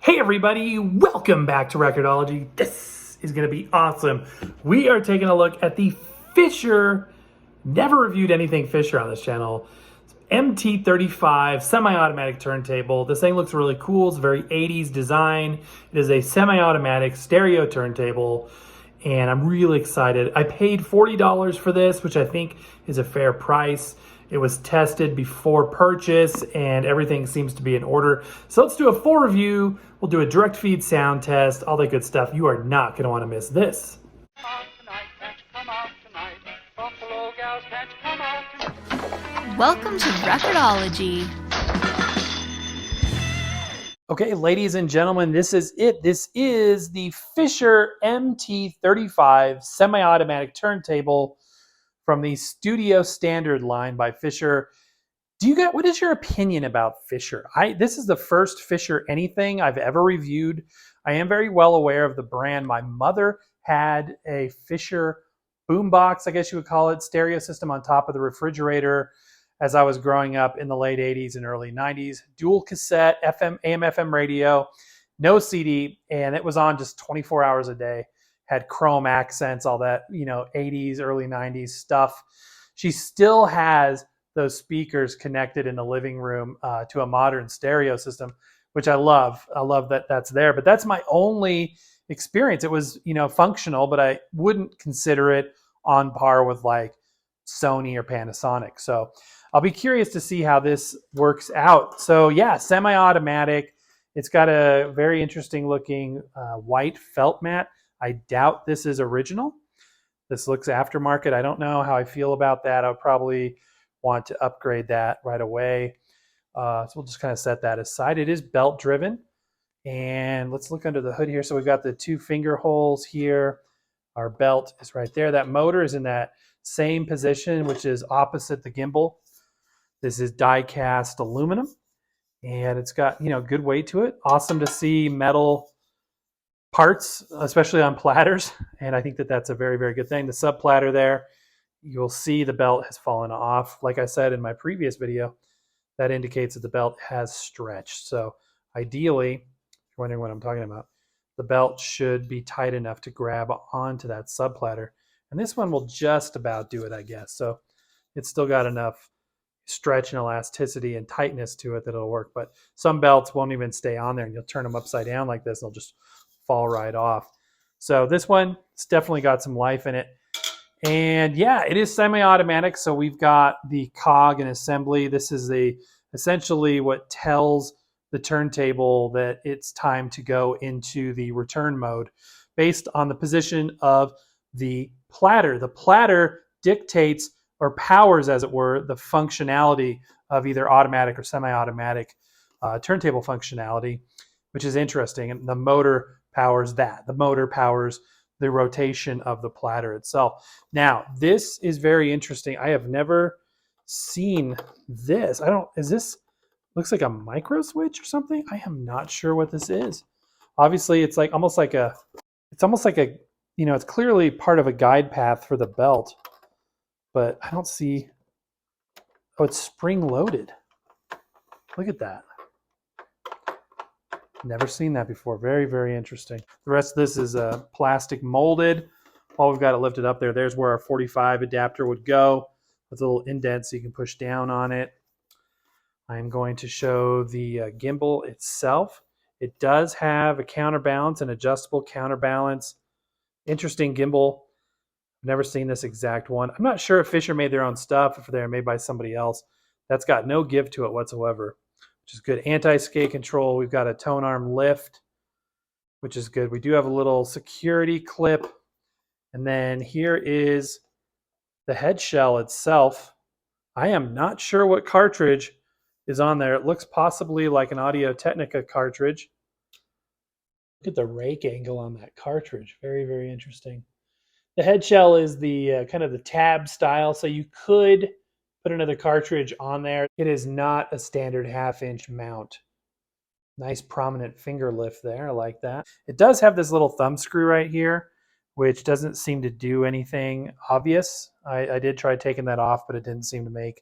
Hey everybody, welcome back to Record-ology. This is going to be awesome. We are taking a look at the Fisher, never reviewed anything Fisher on this channel, MT-35 semi-automatic turntable. This thing looks really cool. It's a very 80s design. It is a semi-automatic stereo turntable, and I'm really excited. I paid $40 for this, which I think is a fair price. It was tested before purchase and everything seems to be in order. So let's do a full review. We'll do a direct feed sound test, all that good stuff. You are not going to want to miss this. Welcome to Record-ology. Okay, ladies and gentlemen, this is it. This is the Fisher MT-35 semi-automatic turntable from the Studio Standard line by Fisher. What is your opinion about Fisher? This is the first Fisher anything I've ever reviewed. I am very well aware of the brand. My mother had a Fisher boombox, I guess you would call it, stereo system on top of the refrigerator as I was growing up in the late 80s and early 90s. Dual cassette, FM, AM, FM radio, no CD, and it was on just 24 hours a day. Had chrome accents, all that, 80s, early 90s stuff. She still has those speakers connected in the living room to a modern stereo system, which I love. I love that that's there, but that's my only experience. It was, functional, but I wouldn't consider it on par with like Sony or Panasonic. So I'll be curious to see how this works out. So yeah, semi-automatic. It's got a very interesting looking white felt mat. I doubt this is original. This looks aftermarket. I don't know how I feel about that. I would probably want to upgrade that right away. So we'll just kind of set that aside. It is belt driven. And let's look under the hood here. So we've got the 2 finger holes here. Our belt is right there. That motor is in that same position, which is opposite the gimbal. This is die cast aluminum. And it's got, good weight to it. Awesome to see metal parts, especially on platters, and I think that that's a very, very good thing. The sub platter there, you'll see the belt has fallen off. Like I said in my previous video, that indicates that the belt has stretched. So ideally, if you're wondering what I'm talking about, the belt should be tight enough to grab onto that sub platter. And this one will just about do it, I guess. So it's still got enough stretch and elasticity and tightness to it that it'll work. But some belts won't even stay on there, and you'll turn them upside down like this, and they'll just fall right off. So this one, it's definitely got some life in it. And yeah, it is semi-automatic. So we've got the cog and assembly. This is essentially what tells the turntable that it's time to go into the return mode based on the position of the platter. The platter dictates or powers, as it were, the functionality of either automatic or semi-automatic turntable functionality, which is interesting. And the motor powers that. The motor powers the rotation of the platter itself. Now, this is very interesting. I have never seen this. Looks like a micro switch or something? I am not sure what this is. Obviously, it's almost like a, it's clearly part of a guide path for the belt, but I don't see, oh, it's spring loaded. Look at that. Never seen that before. Very, very interesting. The rest of this is plastic molded. All we've got it lifted up there. There's where our 45 adapter would go with a little indent so you can push down on it. I'm going to show the gimbal itself. It does have a counterbalance, an adjustable counterbalance. Interesting gimbal. I've never seen this exact one. I'm not sure if Fisher made their own stuff, if they're made by somebody else. That's got no give to it whatsoever, which is good. Anti-skate control. We've got a tone arm lift, which is good. We do have a little security clip. And then here is the head shell itself. I am not sure what cartridge is on there. It looks possibly like an Audio-Technica cartridge. Look at the rake angle on that cartridge. Very, very interesting. The head shell is the kind of the tab style, so you could put another cartridge on there. It is not a standard 1/2-inch mount. Nice prominent finger lift there. I like that. It does have this little thumb screw right here, which doesn't seem to do anything obvious. I did try taking that off, but it didn't seem to make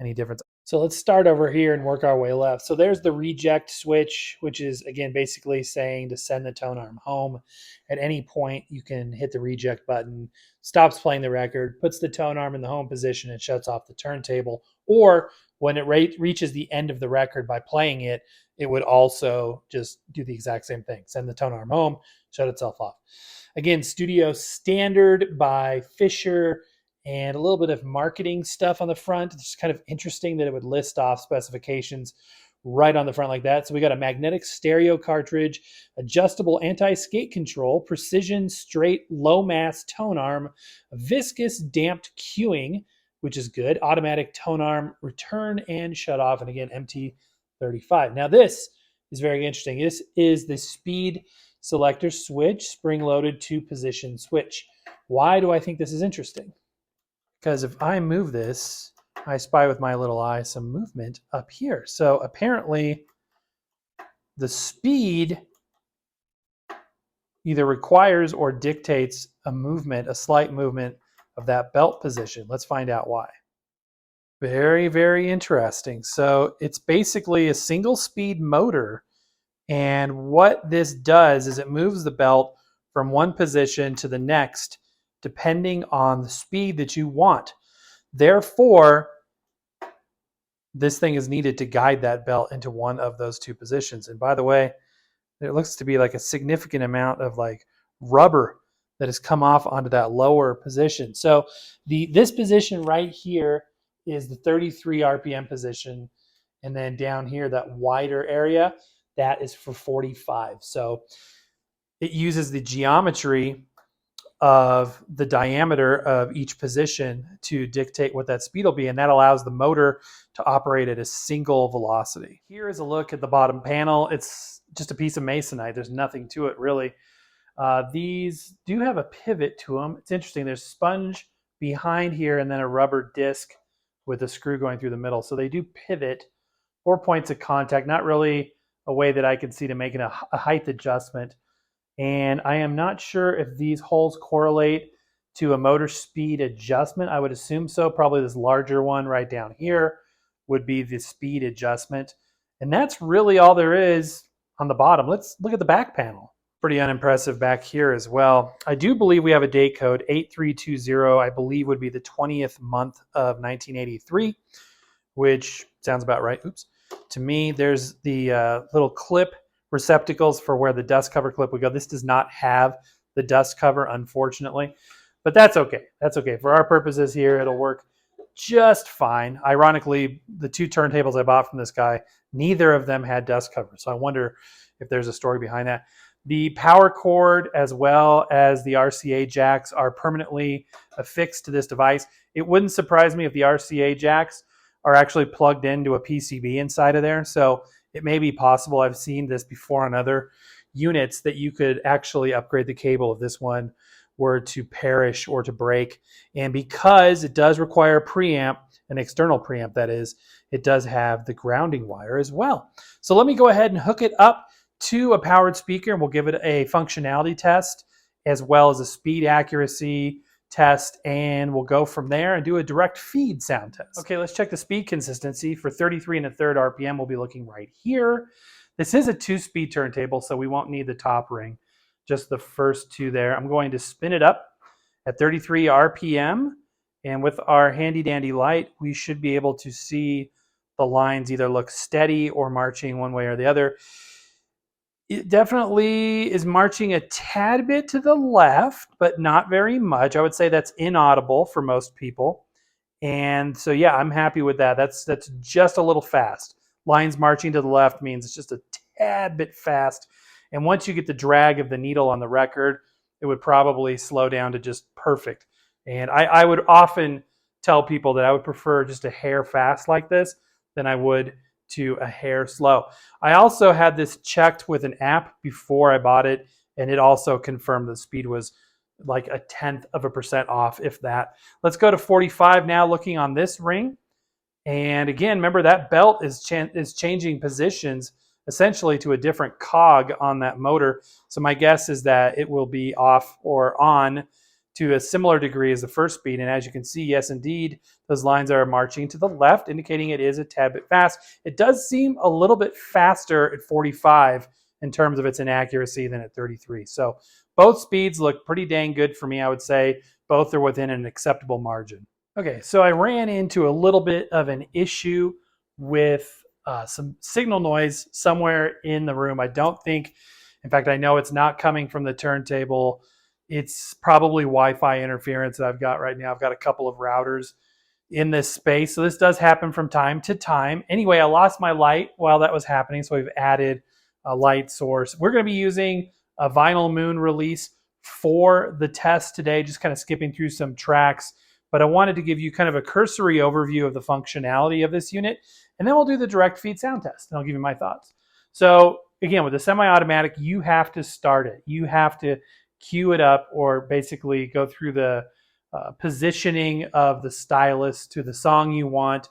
any difference. So let's start over here and work our way left. So there's the reject switch, which is, again, basically saying to send the tone arm home. At any point, you can hit the reject button, stops playing the record, puts the tone arm in the home position, and shuts off the turntable. Or when it reaches the end of the record by playing it, it would also just do the exact same thing. Send the tone arm home, shut itself off. Again, studio standard by Fisher, and a little bit of marketing stuff on the front. It's kind of interesting that it would list off specifications right on the front like that. So we got a magnetic stereo cartridge, adjustable anti-skate control, precision straight low mass tone arm, viscous damped cueing, which is good, automatic tone arm return and shut off, and again, MT-35. Now this is very interesting. This is the speed selector switch, spring-loaded 2-position switch. Why do I think this is interesting? Because if I move this, I spy with my little eye some movement up here. So apparently the speed either requires or dictates a movement, a slight movement of that belt position. Let's find out why. Very, very interesting. So it's basically a single speed motor. And what this does is it moves the belt from one position to the next, depending on the speed that you want. Therefore, this thing is needed to guide that belt into one of those two positions. And by the way, there looks to be like a significant amount of like rubber that has come off onto that lower position. So this position right here is the 33 RPM position. And then down here, that wider area, that is for 45. So it uses the geometry of the diameter of each position to dictate what that speed will be, and that allows the motor to operate at a single velocity. Here is a look at the bottom panel. It's just a piece of masonite. There's nothing to it really. These do have a pivot to them. It's interesting. There's sponge behind here and then a rubber disc with a screw going through the middle. So they do pivot. 4 points of contact, not really a way that I could see to making a height adjustment. And I am not sure if these holes correlate to a motor speed adjustment. I would assume so. Probably this larger one right down here would be the speed adjustment. And that's really all there is on the bottom. Let's look at the back panel. Pretty unimpressive back here as well. I do believe we have a date code, 8320, I believe would be the 20th month of 1983, which sounds about right. Oops. To me, there's the little clip receptacles for where the dust cover clip would go. This does not have the dust cover, unfortunately, but that's okay. That's okay. For our purposes here, it'll work just fine. Ironically, the two turntables I bought from this guy, neither of them had dust cover. So I wonder if there's a story behind that. The power cord as well as the RCA jacks are permanently affixed to this device. It wouldn't surprise me if the RCA jacks are actually plugged into a PCB inside of there. So it may be possible, I've seen this before on other units, that you could actually upgrade the cable if this one were to perish or to break. And because it does require a preamp, an external preamp that is, it does have the grounding wire as well. So let me go ahead and hook it up to a powered speaker, and we'll give it a functionality test as well as a speed accuracy test, and we'll go from there and do a direct feed sound test. Okay, let's check the speed consistency. For 33 1/3 RPM, we'll be looking right here. This is a 2-speed turntable, so we won't need the top ring, just the first two there. I'm going to spin it up at 33 RPM, and with our handy dandy light, we should be able to see the lines either look steady or marching one way or the other. It definitely is marching a tad bit to the left, but not very much. I would say that's inaudible for most people. And so, yeah, I'm happy with that. That's just a little fast. Lines marching to the left means it's just a tad bit fast. And once you get the drag of the needle on the record, it would probably slow down to just perfect. And I would often tell people that I would prefer just a hair fast like this than I would to a hair slow. I also had this checked with an app before I bought it, and it also confirmed the speed was like 0.1% off, if that. Let's go to 45 now, looking on this ring. And again, remember that belt is changing positions essentially to a different cog on that motor. So my guess is that it will be off or on to a similar degree as the first speed. And as you can see, yes, indeed, those lines are marching to the left, indicating it is a tad bit fast. It does seem a little bit faster at 45 in terms of its inaccuracy than at 33. So both speeds look pretty dang good for me, I would say. Both are within an acceptable margin. Okay, so I ran into a little bit of an issue with some signal noise somewhere in the room. I don't think, in fact, I know it's not coming from the turntable. It's probably Wi-Fi interference that I've got right now. I've got a couple of routers in this space, so this does happen from time to time. Anyway, I lost my light while that was happening, so we've added a light source. We're going to be using a Vinyl Moon release for the test today, just kind of skipping through some tracks. But I wanted to give you kind of a cursory overview of the functionality of this unit, and then we'll do the direct feed sound test, and I'll give you my thoughts. So again, with the semi-automatic, you have to start it. You have to cue it up, or basically go through the positioning of the stylus to the song you want,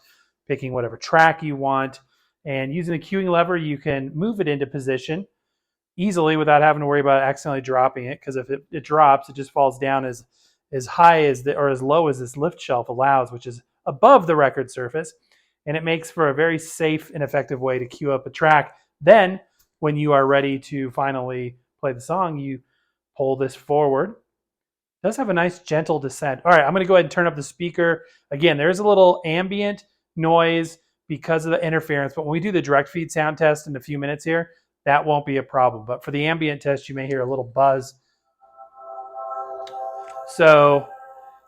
picking whatever track you want, and using the cueing lever, you can move it into position easily without having to worry about accidentally dropping it, because if it drops, it just falls down as high as or as low as this lift shelf allows, which is above the record surface, and it makes for a very safe and effective way to cue up a track. Then, when you are ready to finally play the song, you pull this forward. It does have a nice gentle descent. All right, I'm going to go ahead and turn up the speaker. Again, there's a little ambient noise because of the interference, but when we do the direct feed sound test in a few minutes here, that won't be a problem. But for the ambient test, you may hear a little buzz. So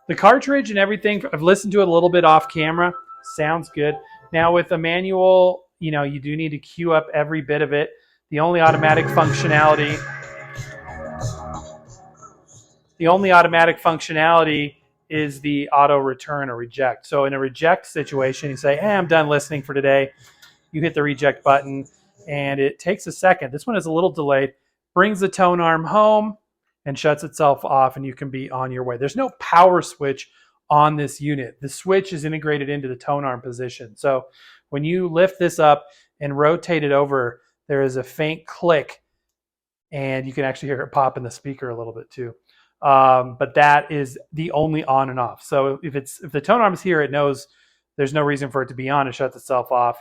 the cartridge and everything, I've listened to it a little bit off camera. Sounds good. Now with a manual, you do need to cue up every bit of it. The only automatic functionality is the auto return or reject. So in a reject situation, you say, hey, I'm done listening for today. You hit the reject button, and it takes a second. This one is a little delayed. Brings the tone arm home and shuts itself off, and you can be on your way. There's no power switch on this unit. The switch is integrated into the tone arm position. So when you lift this up and rotate it over, there is a faint click, and you can actually hear it pop in the speaker a little bit too. But that is the only on and off. So if the tone arm is here, it knows there's no reason for it to be on. It shuts itself off.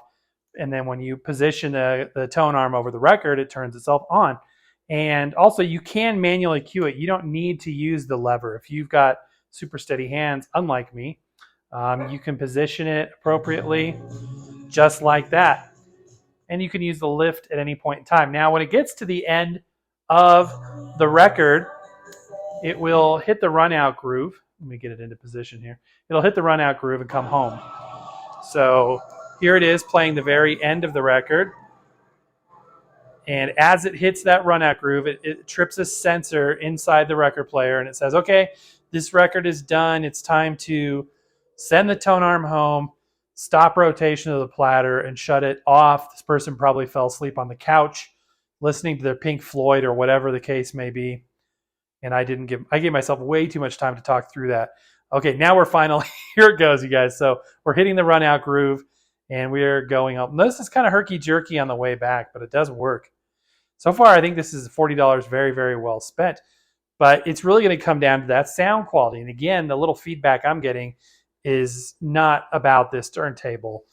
And then when you position the tone arm over the record, it turns itself on. And also, you can manually cue it. You don't need to use the lever. If you've got super steady hands, unlike me, you can position it appropriately just like that. And you can use the lift at any point in time. Now, when it gets to the end of the record, it will hit the run out groove. Let me get it into position here. It'll hit the run out groove and come home. So here it is playing the very end of the record. And as it hits that run out groove, it trips a sensor inside the record player, and it says, okay, this record is done. It's time to send the tone arm home, stop rotation of the platter, and shut it off. This person probably fell asleep on the couch listening to their Pink Floyd or whatever the case may be. And I gave myself way too much time to talk through that. Okay, now we're finally, here it goes, you guys. So we're hitting the run out groove, and we're going up. This is kind of herky-jerky on the way back, but it does work. So far, I think this is $40 very, very well spent. But it's really going to come down to that sound quality. And again, the little feedback I'm getting is not about this turntable.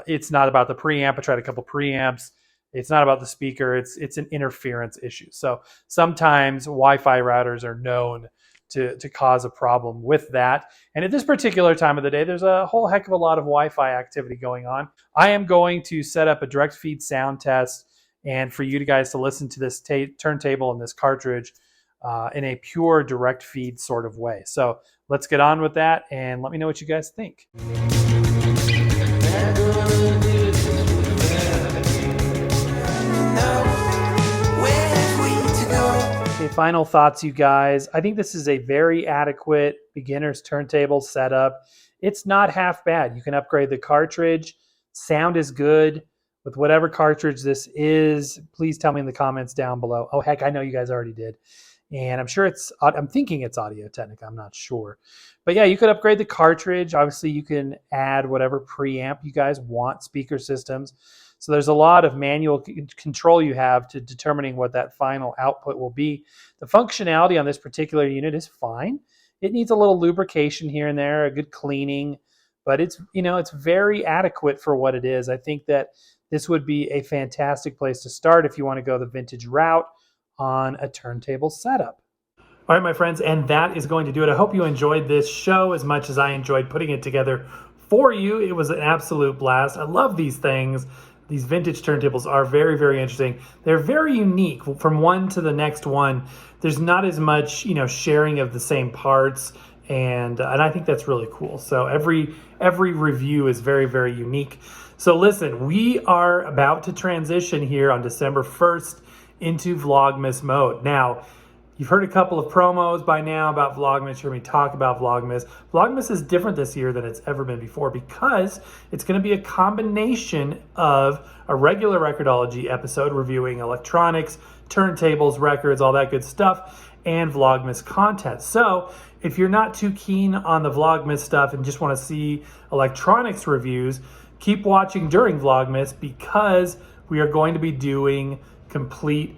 It's not about the preamp. I tried a couple preamps. It's not about the speaker. It's an interference issue. So sometimes Wi-Fi routers are known to cause a problem with that. And at this particular time of the day, there's a whole heck of a lot of Wi-Fi activity going on. I am going to set up a direct feed sound test, and for you guys to listen to this turntable and this cartridge in a pure direct feed sort of way. So let's get on with that, and let me know what you guys think. Okay, final thoughts, you guys. I think this is a very adequate beginner's turntable setup. It's not half bad. You can upgrade the cartridge. Sound is good. With whatever cartridge this is, please tell me in the comments down below. Oh, heck, I know you guys already did. And I'm thinking it's Audio-Technica. I'm not sure. But yeah, you could upgrade the cartridge. Obviously, you can add whatever preamp you guys want, speaker systems. So there's a lot of manual control you have to determining what that final output will be. The functionality on this particular unit is fine. It needs a little lubrication here and there, a good cleaning, but it's very adequate for what it is. I think that this would be a fantastic place to start if you want to go the vintage route on a turntable setup. All right, my friends, and that is going to do it. I hope you enjoyed this show as much as I enjoyed putting it together for you. It was an absolute blast. I love these things. These vintage turntables are very, very interesting. They're very unique from one to the next one. There's not as much, sharing of the same parts, and I think that's really cool. So every review is very, very unique. So listen, we are about to transition here on December 1st into Vlogmas mode. Now, you've heard a couple of promos by now about Vlogmas. You heard me talk about Vlogmas. Vlogmas is different this year than it's ever been before because it's going to be a combination of a regular Record-ology episode reviewing electronics, turntables, records, all that good stuff, and Vlogmas content. So if you're not too keen on the Vlogmas stuff and just want to see electronics reviews, keep watching during Vlogmas because we are going to be doing complete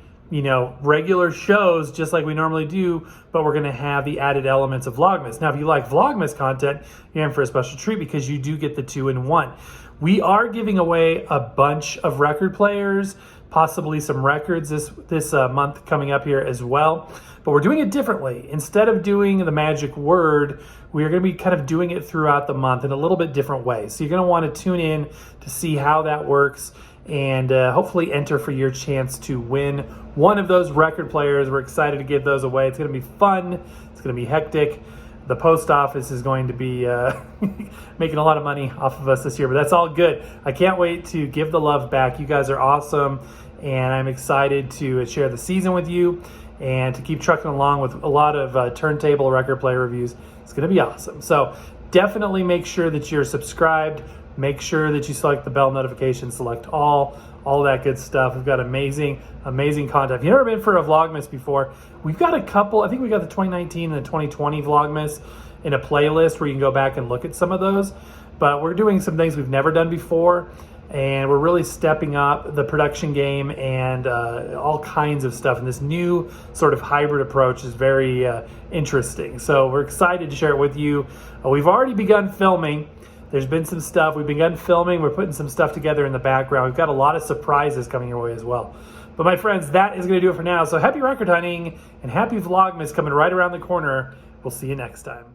regular shows just like we normally do, but we're going to have the added elements of Vlogmas. Now, if you like Vlogmas content, you're in for a special treat because you do get the 2-in-1. We are giving away a bunch of record players, possibly some records this month coming up here as well, but we're doing it differently. Instead of doing the magic word, we are going to be kind of doing it throughout the month in a little bit different way. So you're going to want to tune in to see how that works and hopefully enter for your chance to win one of those record players. We're excited to give those away. It's going to be fun. It's going to be hectic. The post office is going to be making a lot of money off of us this year, but that's all good. I can't wait to give the love back. You guys are awesome, and I'm excited to share the season with you and to keep trucking along with a lot of turntable record player reviews. It's going to be awesome. So definitely make sure that you're subscribed. Make sure that you select the bell notification, select all that good stuff. We've got amazing content. If you've never been for a Vlogmas before, we've got a couple. I think we got the 2019 and the 2020 Vlogmas in a playlist where you can go back and look at some of those. But we're doing some things we've never done before, and we're really stepping up the production game and all kinds of stuff. And this new sort of hybrid approach is very interesting. So we're excited to share it with you. We've already begun filming. There's been some stuff. We've begun filming. We're putting some stuff together in the background. We've got a lot of surprises coming your way as well. But my friends, that is going to do it for now. So happy record hunting and happy Vlogmas coming right around the corner. We'll see you next time.